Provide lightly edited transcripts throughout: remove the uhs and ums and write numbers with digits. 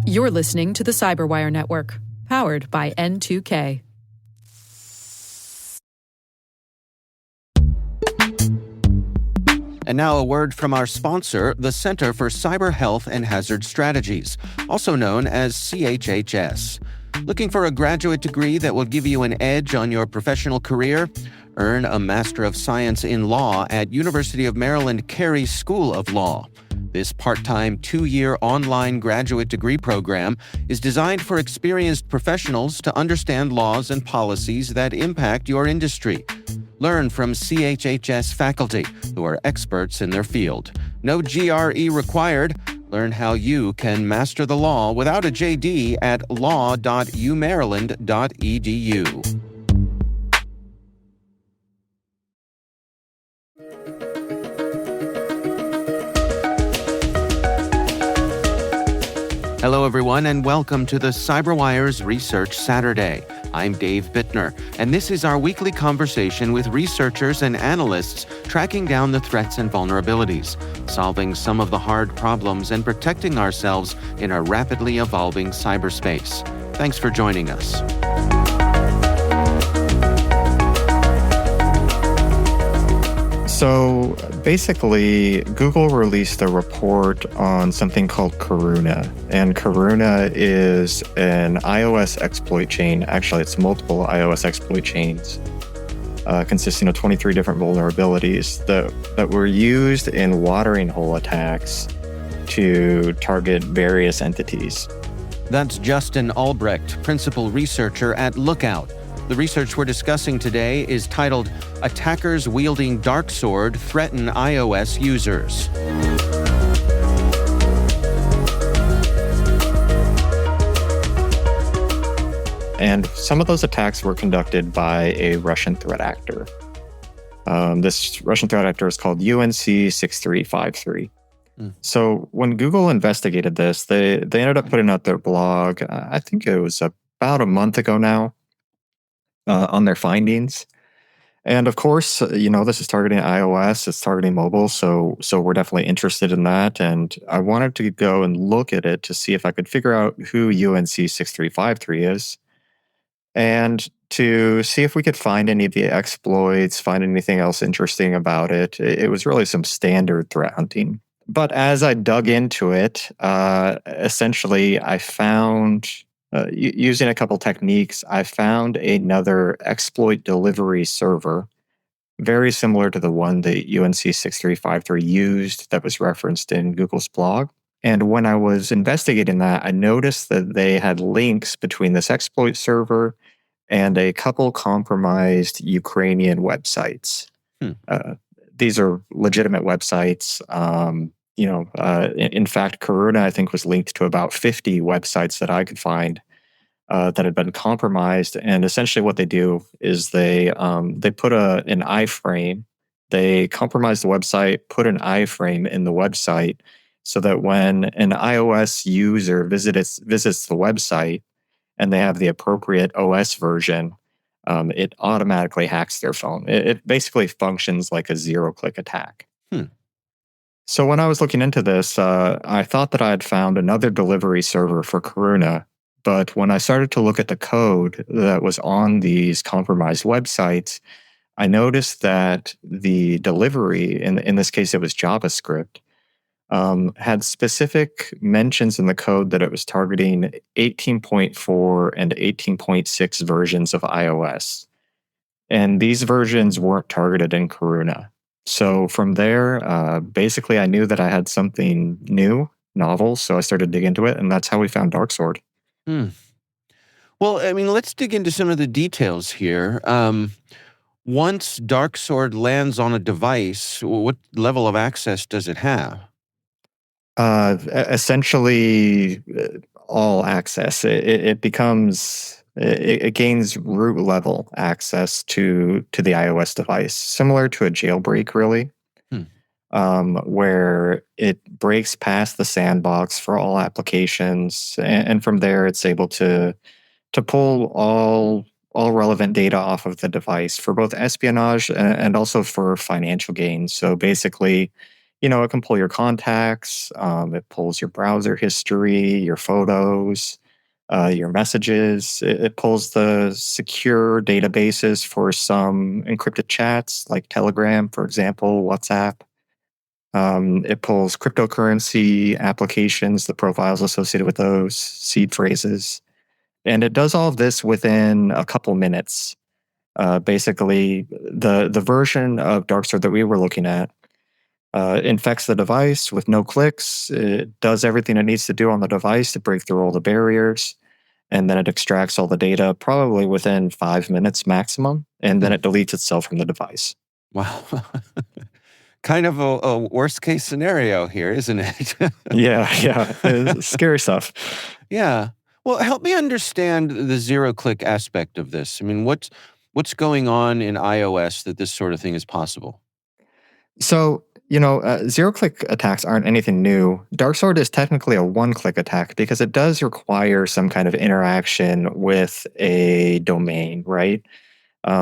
You're listening to the Cyberwire Network, powered by N2K. And now a word from our sponsor, the Center for Cyber Health and Hazard Strategies, also known as CHHS. Looking for a graduate degree that will give you an edge on your professional career? Earn a Master of Science in Law at University of Maryland Carey School of Law. This part-time 2-year online graduate degree program is designed for experienced professionals to understand laws and policies that impact your industry. Learn from CHHS faculty who are experts in their field. No GRE required. Learn how you can master the law without a JD at law.umaryland.edu. Hello, everyone, and welcome to the CyberWire's Research Saturday. I'm Dave Bittner, and this is our weekly conversation with researchers and analysts tracking down the threats and vulnerabilities, solving some of the hard problems, and protecting ourselves in a rapidly evolving cyberspace. Thanks for joining us. So basically, Google released a report on something called Karuna. And Karuna is an iOS exploit chain. Actually, it's multiple iOS exploit chains consisting of 23 different vulnerabilities that were used in watering hole attacks to target various entities. That's Justin Albrecht, principal researcher at Lookout. The research we're discussing today is titled Attackers Wielding Darksword Threaten iOS Users. And some of those attacks were conducted by a Russian threat actor. This Russian threat actor is called UNC6353. So when Google investigated this, they ended up putting out their blog, I think it was about a month ago now, on their findings. And of course, this is targeting iOS, it's targeting mobile, so we're definitely interested in that. And I wanted to go and look at it to see if I could figure out who UNC6353 is, and to see if we could find any of the exploits, find anything else interesting about it. It was really some standard threat hunting. But as I dug into it, essentially I found, using a couple techniques, I found another exploit delivery server, very similar to the one that UNC6353 used that was referenced in Google's blog. And when I was investigating that, I noticed that they had links between this exploit server and a couple compromised Ukrainian websites. These are legitimate websites. In fact, Karuna, I think, was linked to about 50 websites that I could find that had been compromised. And essentially what they do is they put an iframe. They compromise the website, put an iframe in the website so that when an iOS user visits the website and they have the appropriate OS version, it automatically hacks their phone. It basically functions like a zero-click attack. So when I was looking into this, I thought that I had found another delivery server for Karuna. But when I started to look at the code that was on these compromised websites, I noticed that the delivery, in this case it was JavaScript, had specific mentions in the code that it was targeting 18.4 and 18.6 versions of iOS. And these versions weren't targeted in Karuna. So from there, basically I knew that I had something new, novel, so I started to dig into it, and that's how we found Darksword. Well, let's dig into some of the details here. Once Darksword lands on a device, what level of access does it have? Essentially, all access. It gains root level access to the iOS device, similar to a jailbreak, really, where it breaks past the sandbox for all applications, and from there it's able to pull all relevant data off of the device for both espionage and also for financial gain. So basically, It can pull your contacts, it pulls your browser history, your photos, your messages. It pulls the secure databases for some encrypted chats like Telegram, for example, WhatsApp. It pulls cryptocurrency applications, the profiles associated with those, seed phrases. And it does all of this within a couple minutes. Basically, the version of Darkstore that we were looking at infects the device with no clicks. It does everything it needs to do on the device to break through all the barriers. And then it extracts all the data probably within 5 minutes maximum. And then it deletes itself from the device. Wow. Kind of a worst case scenario here, isn't it? Yeah. It's scary stuff. Yeah. Well, help me understand the zero-click aspect of this. I mean, what's going on in iOS that this sort of thing is possible? So, zero-click attacks aren't anything new. Darksword is technically a one-click attack because it does require some kind of interaction with a domain, right?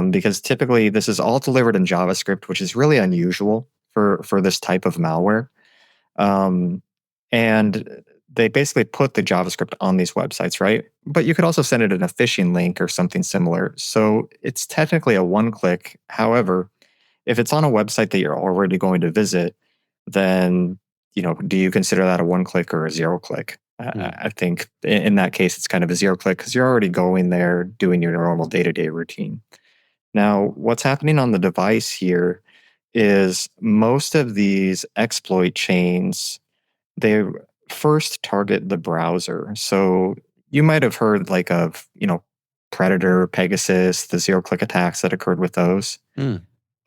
Because typically this is all delivered in JavaScript, which is really unusual for this type of malware. And they basically put the JavaScript on these websites, right? But you could also send it in a phishing link or something similar. So it's technically a one-click. However, if it's on a website that you're already going to visit, then do you consider that a one-click or a zero-click? I think in that case, it's kind of a zero-click because you're already going there doing your normal day-to-day routine. Now, what's happening on the device here is most of these exploit chains, they first target the browser. So you might have heard of, Predator, Pegasus, the zero-click attacks that occurred with those.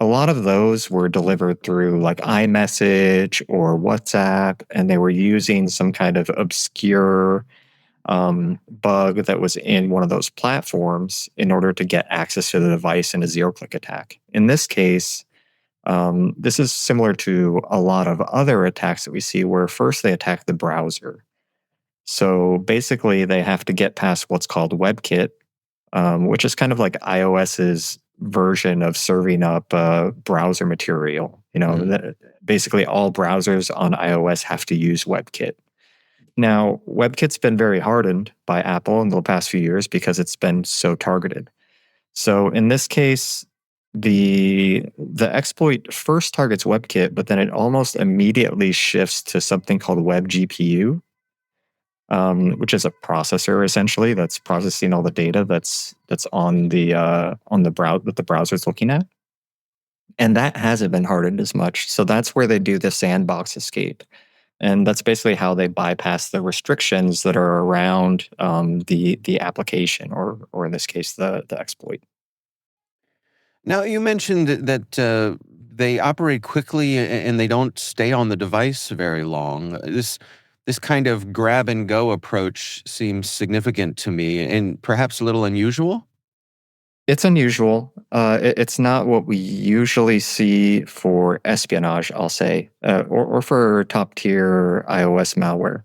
A lot of those were delivered through iMessage or WhatsApp, and they were using some kind of obscure bug that was in one of those platforms in order to get access to the device in a zero-click attack. In this case, this is similar to a lot of other attacks that we see where first they attack the browser. So basically, they have to get past what's called WebKit, which is kind of like iOS's version of serving up browser material. Basically all browsers on iOS have to use WebKit. Now, WebKit's been very hardened by Apple in the past few years because it's been so targeted. So in this case, the exploit first targets WebKit, but then it almost immediately shifts to something called WebGPU, which is a processor essentially that's processing all the data that's on the browser that the browser's looking at, and that hasn't been hardened as much. So that's where they do the sandbox escape, and that's basically how they bypass the restrictions that are around the application, or in this case, the exploit. Now, you mentioned that they operate quickly and they don't stay on the device very long. This kind of grab and go approach seems significant to me and perhaps a little unusual. It's unusual. It's not what we usually see for espionage, I'll say, or for top tier iOS malware.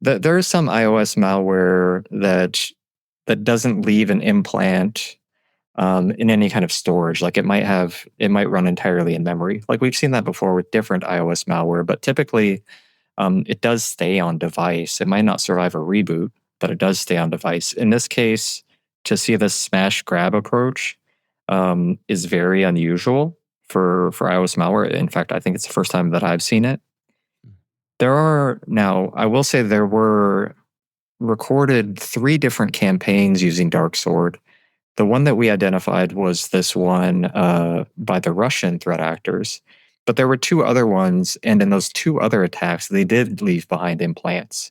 There is some iOS malware that doesn't leave an implant in any kind of storage. Like it might run entirely in memory. Like we've seen that before with different iOS malware, but typically it does stay on device. It might not survive a reboot, but it does stay on device. In this case, to see this smash grab approach is very unusual for iOS malware. In fact, I think it's the first time that I've seen it. I will say there were recorded 3 different campaigns using Darksword. The one that we identified was this one by the Russian threat actors, but there were 2 other ones, and in those 2 other attacks, they did leave behind implants.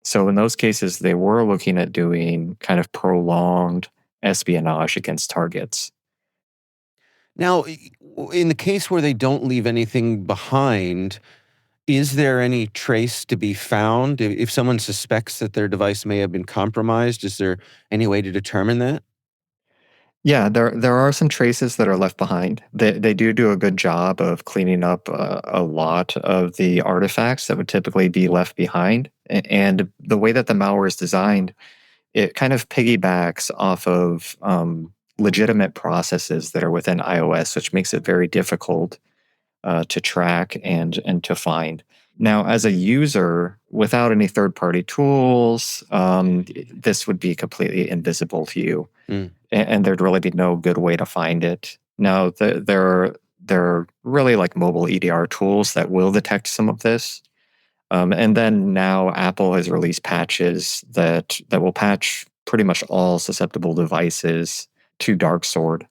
So in those cases, they were looking at doing kind of prolonged espionage against targets. Now, in the case where they don't leave anything behind, is there any trace to be found? If someone suspects that their device may have been compromised, is there any way to determine that? Yeah, there are some traces that are left behind. They do a good job of cleaning up a lot of the artifacts that would typically be left behind. And the way that the malware is designed, it kind of piggybacks off of legitimate processes that are within iOS, which makes it very difficult to track and to find. Now, as a user, without any third-party tools, this would be completely invisible to you, and there'd really be no good way to find it. Now, there are really like mobile EDR tools that will detect some of this, and then now Apple has released patches that will patch pretty much all susceptible devices to Darksword.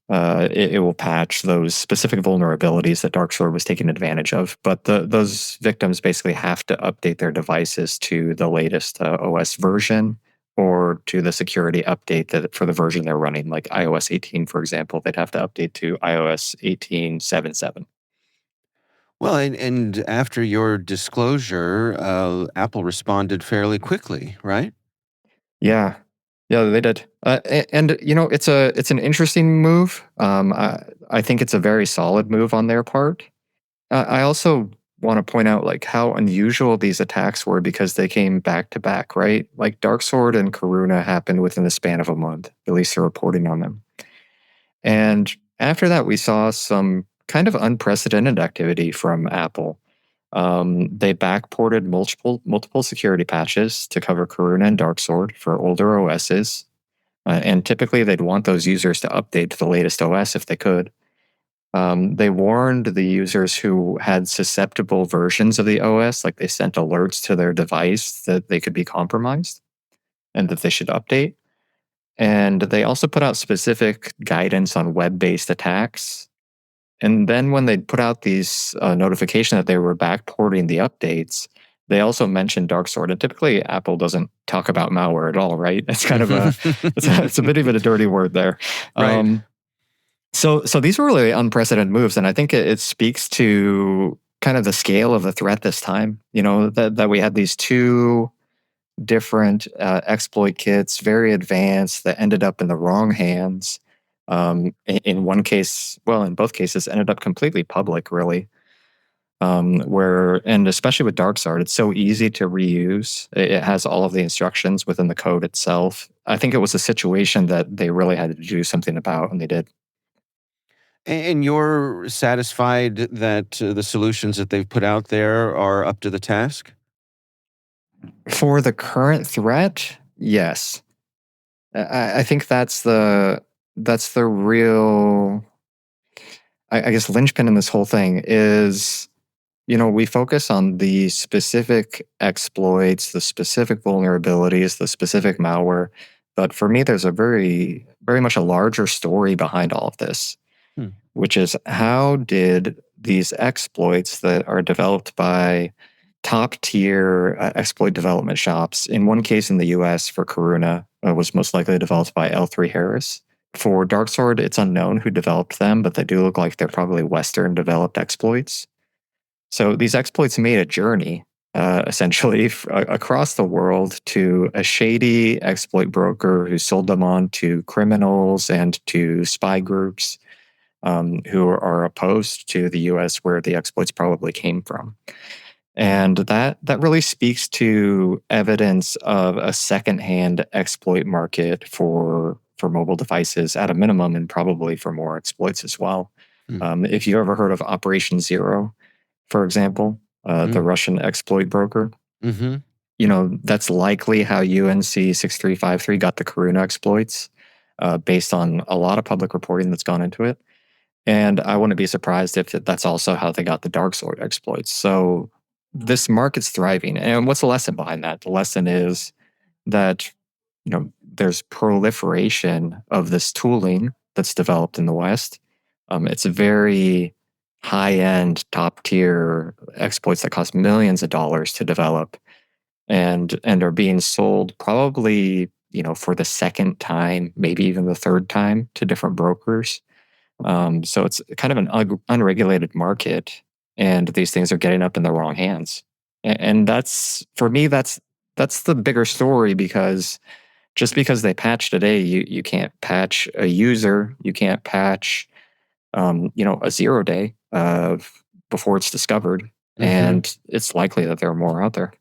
It will patch those specific vulnerabilities that Darksword was taking advantage of. But those victims basically have to update their devices to the latest OS version or to the security update that for the version they're running, like iOS 18, for example. They'd have to update to iOS 18.7.7. Well, and after your disclosure, Apple responded fairly quickly, right? Yeah. Yeah, they did. And it's an interesting move. I think it's a very solid move on their part. I also want to point out like how unusual these attacks were because they came back to back, right? Like Darksword and Karuna happened within the span of a month, at least the reporting on them. And after that, we saw some kind of unprecedented activity from Apple. They backported multiple security patches to cover Karuna and Darksword for older OSs. And typically, they'd want those users to update to the latest OS if they could. They warned the users who had susceptible versions of the OS, like they sent alerts to their device that they could be compromised and that they should update. And they also put out specific guidance on web-based attacks. And then when they put out these notification that they were backporting the updates, they also mentioned Darksword. And typically, Apple doesn't talk about malware at all, right? It's kind of it's a bit of a dirty word there. Right. So these were really unprecedented moves, and I think it speaks to kind of the scale of the threat this time. That we had these two different exploit kits, very advanced, that ended up in the wrong hands. In one case, well, in both cases, ended up completely public, really. And especially with Darksword, it's so easy to reuse. It has all of the instructions within the code itself. I think it was a situation that they really had to do something about, and they did. And you're satisfied that the solutions that they've put out there are up to the task? For the current threat, yes. I think that's the real, I guess, linchpin in this whole thing is, we focus on the specific exploits, the specific vulnerabilities, the specific malware. But for me, there's a very, very much a larger story behind all of this, which is how did these exploits that are developed by top tier exploit development shops, in one case in the US for Karuna, was most likely developed by L3 Harris. For Darksword, it's unknown who developed them, but they do look like they're probably Western developed exploits. So these exploits made a journey, essentially, across the world to a shady exploit broker who sold them on to criminals and to spy groups who are opposed to the US, where the exploits probably came from. And that really speaks to evidence of a secondhand exploit market for mobile devices at a minimum, and probably for more exploits as well. If you ever heard of Operation Zero, for example, the Russian exploit broker, that's likely how UNC 6353 got the Karuna exploits, based on a lot of public reporting that's gone into it. And I wouldn't be surprised if that's also how they got the Darksword exploits. So this market's thriving. And what's the lesson behind that? The lesson is that, there's proliferation of this tooling that's developed in the West. It's a very high-end, top-tier exploits that cost millions of dollars to develop and are being sold probably, for the second time, maybe even the third time, to different brokers. So it's kind of an unregulated market, and these things are getting up in the wrong hands. And that's, for me, that's the bigger story, because just because they patch today, you can't patch a user, you can't patch, a 0 day before it's discovered. And it's likely that there are more out there.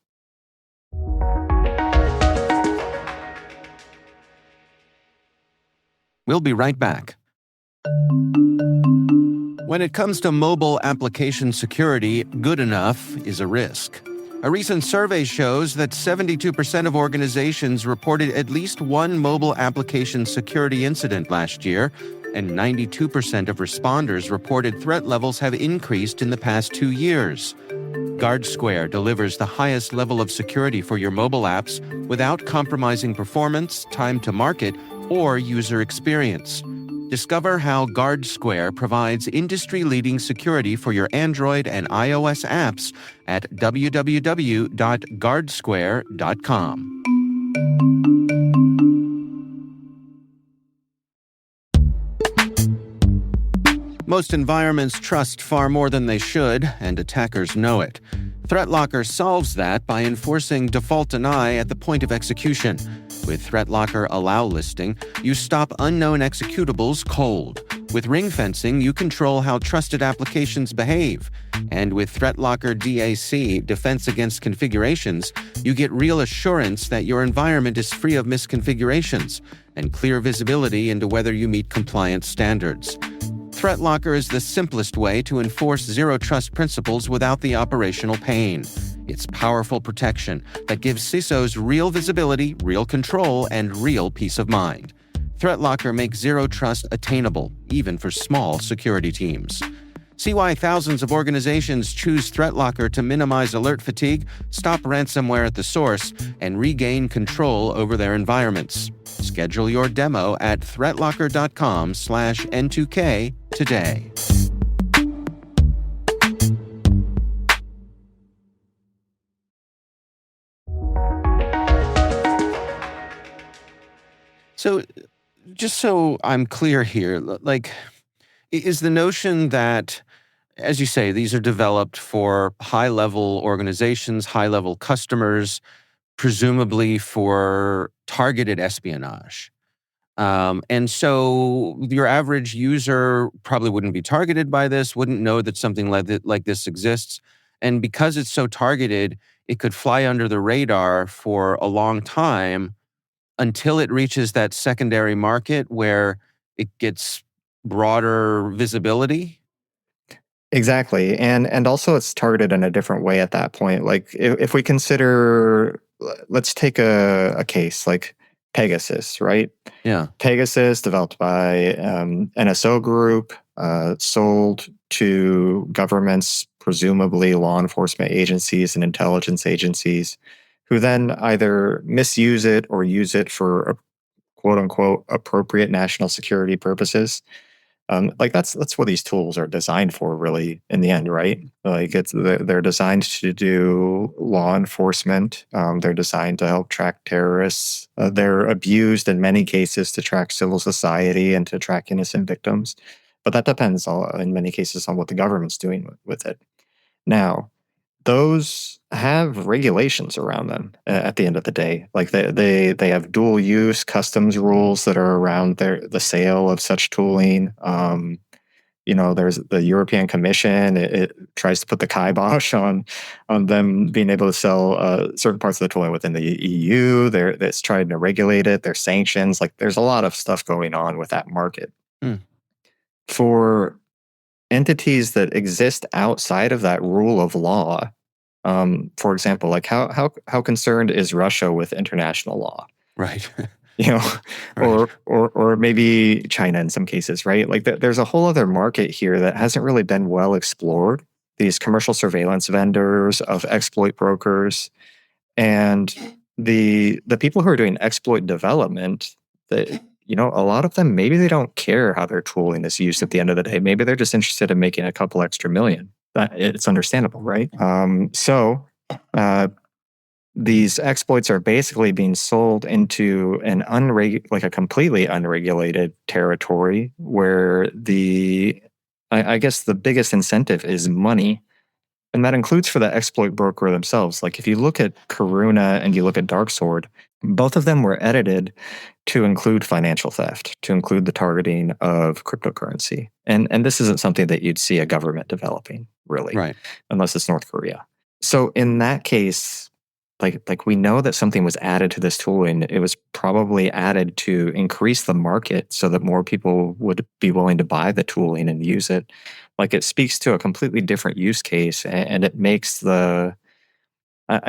We'll be right back. When it comes to mobile application security, good enough is a risk. A recent survey shows that 72% of organizations reported at least one mobile application security incident last year, and 92% of responders reported threat levels have increased in the past 2 years. GuardSquare delivers the highest level of security for your mobile apps without compromising performance, time to market, or user experience. Discover how GuardSquare provides industry-leading security for your Android and iOS apps at www.guardsquare.com. Most environments trust far more than they should, and attackers know it. ThreatLocker solves that by enforcing default deny at the point of execution. With ThreatLocker Allow listing, you stop unknown executables cold. With ring fencing, you control how trusted applications behave. And with ThreatLocker DAC, Defense Against Configurations, you get real assurance that your environment is free of misconfigurations and clear visibility into whether you meet compliance standards. ThreatLocker is the simplest way to enforce zero-trust principles without the operational pain. It's powerful protection that gives CISOs real visibility, real control, and real peace of mind. ThreatLocker makes zero trust attainable, even for small security teams. See why thousands of organizations choose ThreatLocker to minimize alert fatigue, stop ransomware at the source, and regain control over their environments. Schedule your demo at threatlocker.com/N2K today. So, just so I'm clear here, is the notion that, as you say, these are developed for high-level organizations, high-level customers, presumably for targeted espionage. And so your average user probably wouldn't be targeted by this, wouldn't know that something like this exists. And because it's so targeted, it could fly under the radar for a long time until it reaches that secondary market where it gets broader visibility. Exactly. And also it's targeted in a different way at that point. Like if we consider, let's take a case like Pegasus, right? Yeah. Pegasus, developed by NSO Group, sold to governments, presumably law enforcement agencies and intelligence agencies, who then either misuse it or use it for quote unquote appropriate national security purposes. That's what these tools are designed for, really, in the end, right? They're designed to do law enforcement. They're designed to help track terrorists. They're abused in many cases to track civil society and to track innocent victims. But that depends, in many cases, on what the government's doing with it. Now, those have regulations around them at the end of the day. Like they have dual use customs rules that are around the sale of such tooling. There's the European Commission. It tries to put the kibosh on them being able to sell certain parts of the tooling within the EU. It's trying to regulate it. There's sanctions. Like there's a lot of stuff going on with that market. For entities that exist outside of that rule of law, for example, like how concerned is Russia with international law? Right. Right. Or maybe China in some cases, right? Like there's a whole other market here that hasn't really been well explored. These commercial surveillance vendors, of exploit brokers, and the people who are doing exploit development. That a lot of them, maybe they don't care how their tooling is used at the end of the day. Maybe they're just interested in making a couple extra million. It's understandable, right? These exploits are basically being sold into a completely unregulated territory where I guess the biggest incentive is money. And that includes for the exploit broker themselves. Like if you look at Karuna and you look at Darksword, both of them were edited to include financial theft, to include the targeting of cryptocurrency. And this isn't something that you'd see a government developing, really, right, unless it's North Korea. So in that case, like we know that something was added to this tooling. It was probably added to increase the market so that more people would be willing to buy the tooling and use it. Like it speaks to a completely different use case, and it makes I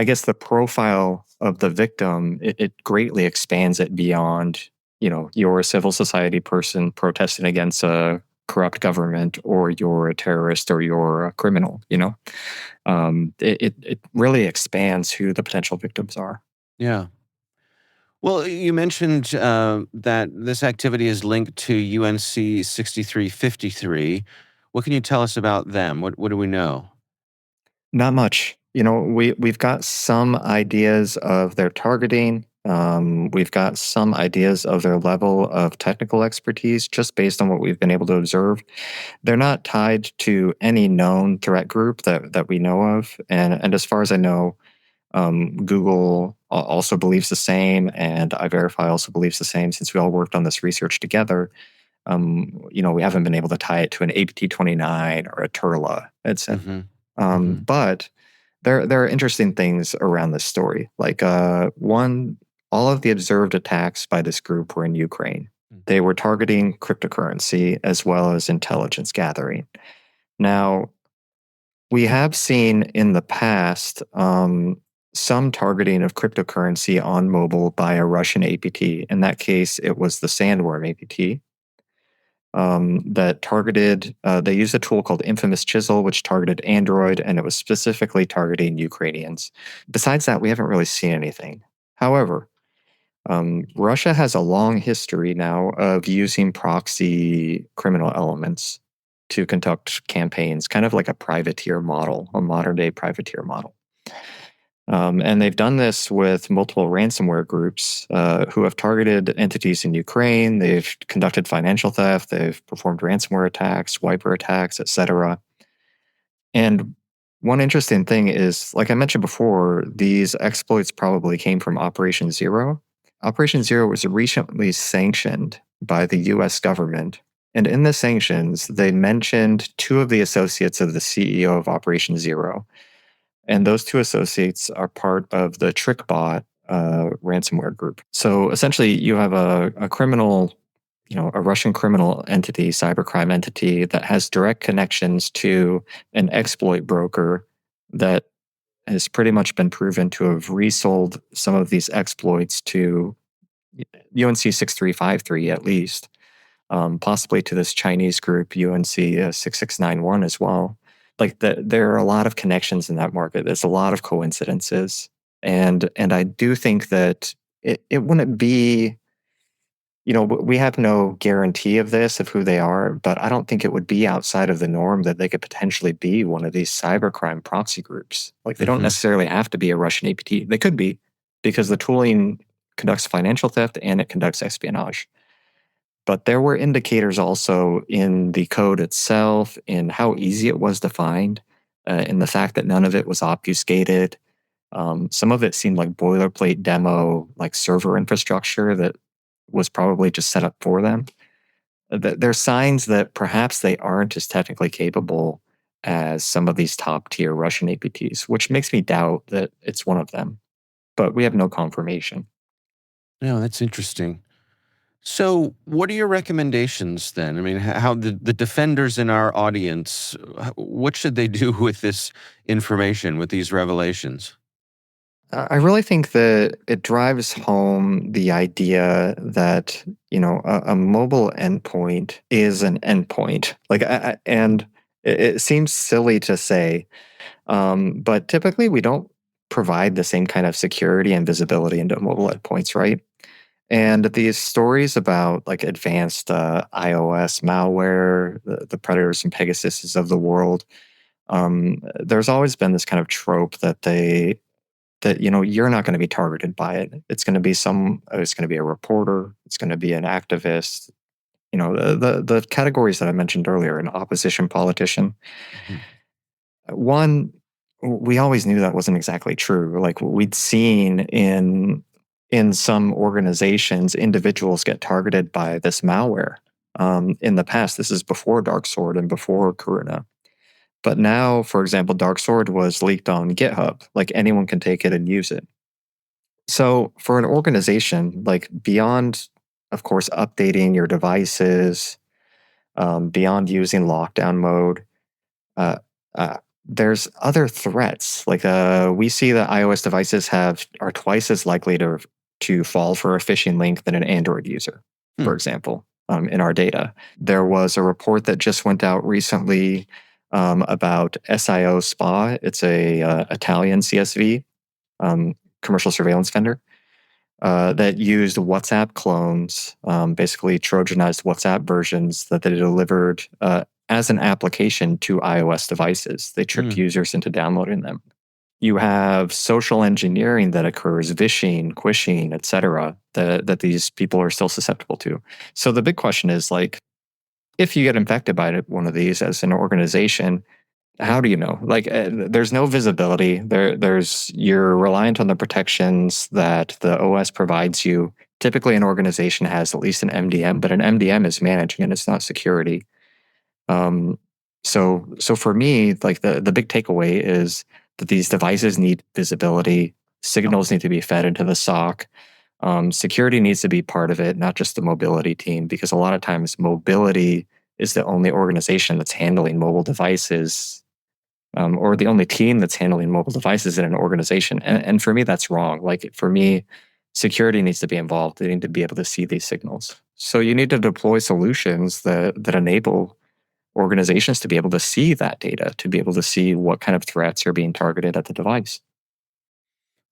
guess the profile of the victim, it greatly expands it beyond, you're a civil society person protesting against a corrupt government, or you're a terrorist, or you're a criminal. It really expands who the potential victims are. Yeah. Well, you mentioned that this activity is linked to UNC 6353. What can you tell us about them? What do we know? Not much. We've got some ideas of their targeting. We've got some ideas of their level of technical expertise just based on what we've been able to observe. They're not tied to any known threat group that we know of. And as far as I know, Google also believes the same, and iVerify also believes the same, since we all worked on this research together. We haven't been able to tie it to an APT29 or a Turla, etc. But there are interesting things around this story. Like one, all of the observed attacks by this group were in Ukraine. They were targeting cryptocurrency as well as intelligence gathering. Now, we have seen in the past some targeting of cryptocurrency on mobile by a Russian APT. In that case, it was the Sandworm APT. That targeted, they used a tool called Infamous Chisel, which targeted Android, and it was specifically targeting Ukrainians. Besides that, we haven't really seen anything. However, Russia has a long history now of using proxy criminal elements to conduct campaigns, kind of like a privateer model, a modern day privateer model. And they've done this with multiple ransomware groups who have targeted entities in Ukraine. They've conducted financial theft. They've performed ransomware attacks, wiper attacks, etc. And one interesting thing is, like I mentioned before, these exploits probably came from Operation Zero. Operation Zero was recently sanctioned by the US government. And in the sanctions, they mentioned two of the associates of the CEO of Operation Zero. And those two associates are part of the TrickBot ransomware group. So essentially, you have a criminal, a Russian criminal entity, cybercrime entity, that has direct connections to an exploit broker that has pretty much been proven to have resold some of these exploits to UNC 6353 at least, possibly to this Chinese group, UNC 6691 as well. Like there are a lot of connections in that market. There's a lot of coincidences. And I do think that it wouldn't be, we have no guarantee of this, of who they are, but I don't think it would be outside of the norm that they could potentially be one of these cybercrime proxy groups. Like they don't necessarily have to be a Russian APT. They could be, because the tooling conducts financial theft and it conducts espionage. But there were indicators also in the code itself, in how easy it was to find, in the fact that none of it was obfuscated. Some of it seemed like boilerplate demo, like server infrastructure that was probably just set up for them. There's signs that perhaps they aren't as technically capable as some of these top tier Russian APTs, which makes me doubt that it's one of them. But we have no confirmation. Yeah, that's interesting. So, what are your recommendations then? I mean, how the defenders in our audience, what should they do with this information, with these revelations? I really think that it drives home the idea that, a mobile endpoint is an endpoint. And it seems silly to say, but typically we don't provide the same kind of security and visibility into mobile endpoints, right? And these stories about like advanced iOS malware, the Predators and Pegasuses of the world, there's always been this kind of trope that you're not going to be targeted by it. It's going to be it's going to be a reporter, it's going to be an activist. The categories that I mentioned earlier, an opposition politician. One, we always knew that wasn't exactly true. Like we'd seen in some organizations, individuals get targeted by this malware. In the past, this is before DarkSword and before Karuna. But now, for example, DarkSword was leaked on GitHub. Like anyone can take it and use it. So for an organization, like beyond, of course, updating your devices, beyond using lockdown mode, uh, there's other threats. Like we see that iOS devices are twice as likely to fall for a phishing link than an Android user, for example, in our data. There was a report that just went out recently about SIO SPA. It's a Italian CSV, commercial surveillance vendor, that used WhatsApp clones, basically Trojanized WhatsApp versions that they delivered as an application to iOS devices. They tricked users into downloading them. You have social engineering that occurs, vishing, quishing, etc., that these people are still susceptible to. So the big question is, like, if you get infected by one of these as an organization, how do you know? Like, there's no visibility. You're reliant on the protections that the OS provides you. Typically, an organization has at least an MDM, but an MDM is managing and it's not security. So for me, like the big takeaway is that these devices need visibility. Signals need to be fed into the SOC. Security needs to be part of it, not just the mobility team, because a lot of times mobility is the only organization that's handling mobile devices, or the only team that's handling mobile devices in an organization. And for me, that's wrong. Like, for me, security needs to be involved. They need to be able to see these signals. So you need to deploy solutions that enable organizations to be able to see that data, to be able to see what kind of threats are being targeted at the device.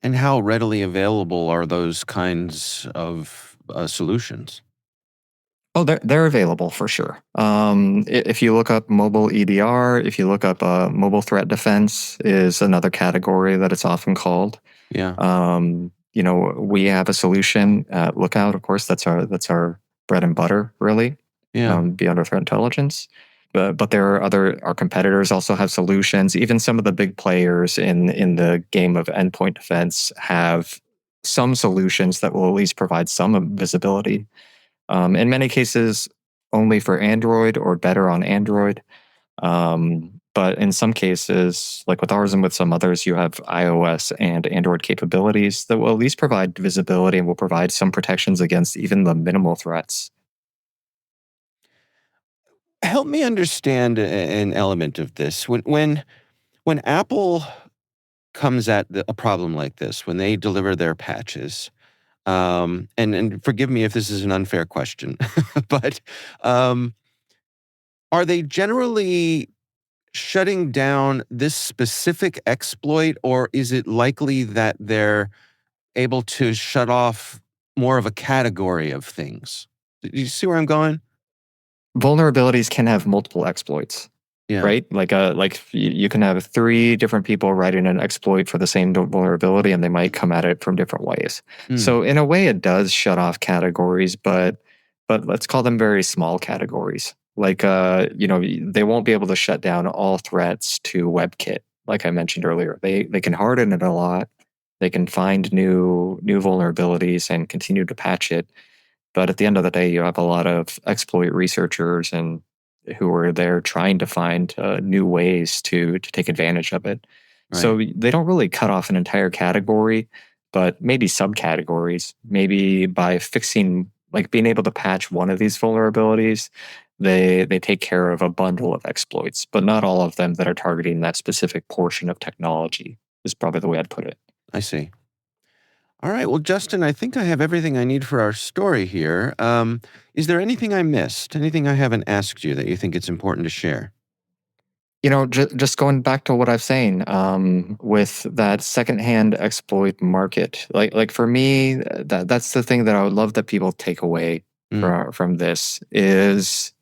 And how readily available are those kinds of solutions? Oh, they're available for sure. If you look up mobile EDR, if you look up mobile threat defense is another category that it's often called. Yeah. We have a solution at Lookout, of course. That's our bread and butter, really. Yeah. Beyond our threat intelligence. But there are our competitors also have solutions. Even some of the big players in the game of endpoint defense have some solutions that will at least provide some visibility. In many cases, only for Android or better on Android. But in some cases, like with ours and with some others, you have iOS and Android capabilities that will at least provide visibility and will provide some protections against even the minimal threats. Help me understand an element of this. When Apple comes at a problem like this, when they deliver their patches, and forgive me if this is an unfair question, but are they generally shutting down this specific exploit, or is it likely that they're able to shut off more of a category of things? Do you see where I'm going? Vulnerabilities can have multiple exploits, right? Like you can have 3 different people writing an exploit for the same vulnerability, and they might come at it from different ways. So in a way, it does shut off categories, but let's call them very small categories. Like they won't be able to shut down all threats to WebKit, like I mentioned earlier. They can harden it a lot. They can find new vulnerabilities and continue to patch it. But at the end of the day, you have a lot of exploit researchers and who are there trying to find new ways to take advantage of it. Right. So they don't really cut off an entire category, but maybe subcategories. Maybe by fixing, like being able to patch one of these vulnerabilities, they take care of a bundle of exploits, but not all of them that are targeting that specific portion of technology is probably the way I'd put it. I see. All right. Well, Justin, I think I have everything I need for our story here. Is there anything I missed? Anything I haven't asked you that you think it's important to share? Just going back to what I was saying, with that secondhand exploit market, like for me, that's the thing that I would love that people take away from this is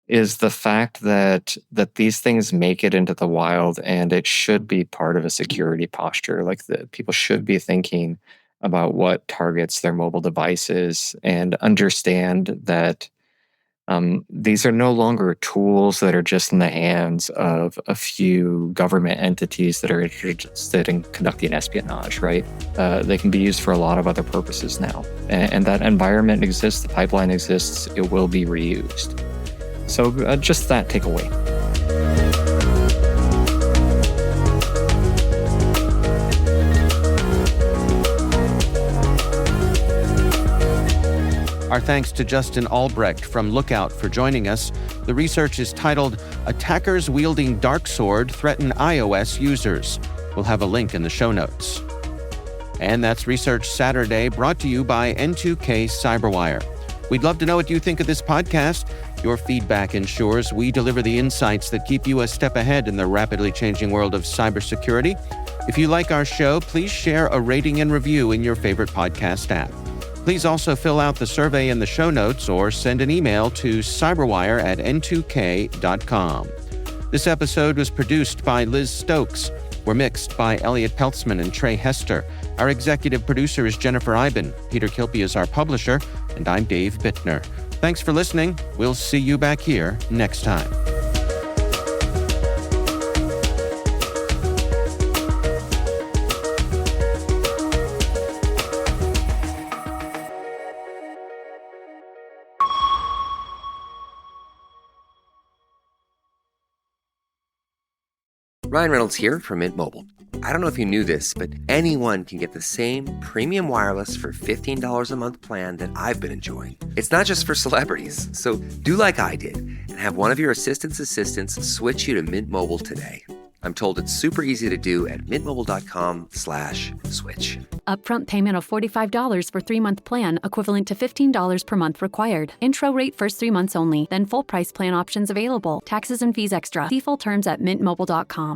the fact that these things make it into the wild, and it should be part of a security posture. Like people should be thinking about what targets their mobile devices and understand that these are no longer tools that are just in the hands of a few government entities that are interested in conducting espionage, right? They can be used for a lot of other purposes now. And that environment exists, the pipeline exists, it will be reused. So just that takeaway. Our thanks to Justin Albrecht from Lookout for joining us. The research is titled Attackers Wielding Dark Sword Threaten iOS Users. We'll have a link in the show notes. And that's Research Saturday, brought to you by N2K Cyberwire. We'd love to know what you think of this podcast. Your feedback ensures we deliver the insights that keep you a step ahead in the rapidly changing world of cybersecurity. If you like our show, please share a rating and review in your favorite podcast app. Please also fill out the survey in the show notes or send an email to cyberwire@n2k.com. This episode was produced by Liz Stokes. We're mixed by Elliot Peltzman and Trey Hester. Our executive producer is Jennifer Eiben. Peter Kilpie is our publisher, and I'm Dave Bittner. Thanks for listening. We'll see you back here next time. Ryan Reynolds here from Mint Mobile. I don't know if you knew this, but anyone can get the same premium wireless for $15 a month plan that I've been enjoying. It's not just for celebrities. So do like I did and have one of your assistants switch you to Mint Mobile today. I'm told it's super easy to do at mintmobile.com/switch. Upfront payment of $45 for 3-month plan, equivalent to $15 per month required. Intro rate first 3 months only, then full price plan options available. Taxes and fees extra. See full terms at mintmobile.com.